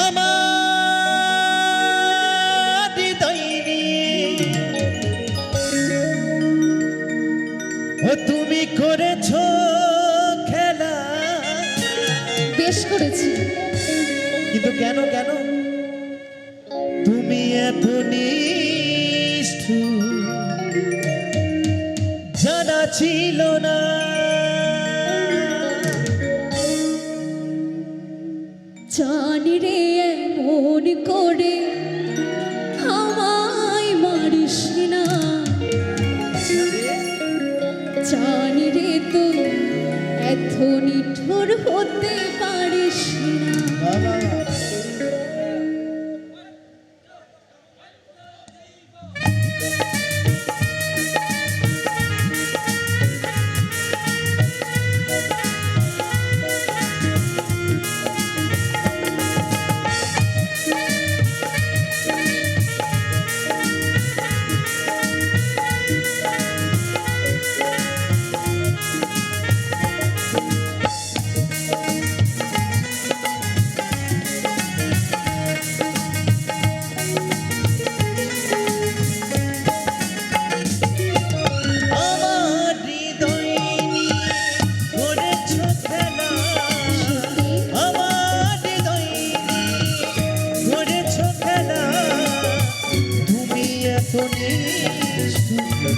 আমার হৃদয় নিয়ে ও তুমি করেছো খেলা। বেশ করেছি, কিন্তু কেন কেন তুমি এত নিষ্ঠুর জানা ছিল না। জানি রে এমন করে আমায় মারিস না, জানি রে তুই এত নিঠুর হতে পারিস না।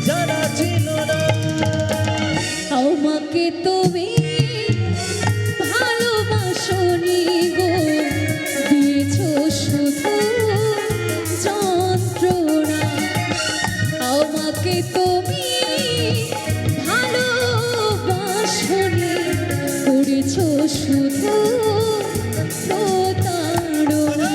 জানা ছিল না আমাকে তুমি ভালোবাসনি গো, দিয়েছো শুধু যন্ত্রণা। আমাকে তুমি ভালোবাসনি, করেছো শুধু প্রতারণা।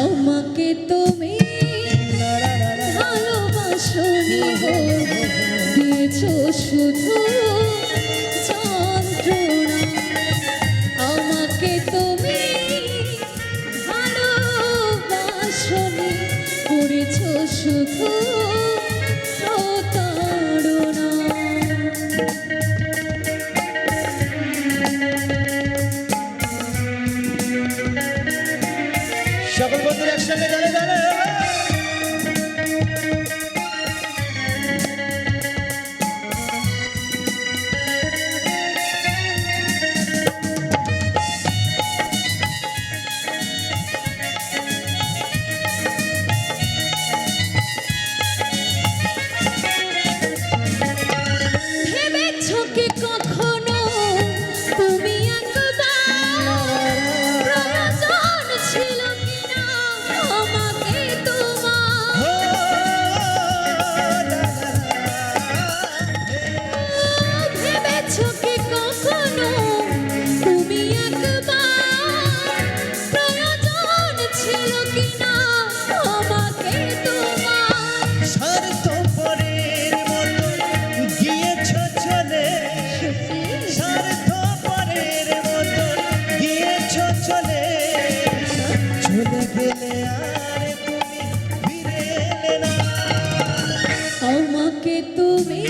আমাকে তুমি ভালোবাসনি গো, দিয়েছো শুধু যন্ত্রণা। আমাকে তুমি ভালোবাসনি, করেছো শুধু প্রতারণা। সকল বন্ধুরা একসঙ্গে জানে জানে ভেবেছো কি কখনো তুমি একবার প্রয়োজন ছিল কিনা আমাকে তোমার? ভেবেছো কি কখনো তুমি একবার প্রয়োজন ছিল কিনা আমাকে তোমার? স্বার্থপরের মতো গিয়েছো চলে, স্বার্থপরের মতো গিয়েছো চলে, চলে গেলে আর তুমি ফিরে এলে না। আমাকে তুমি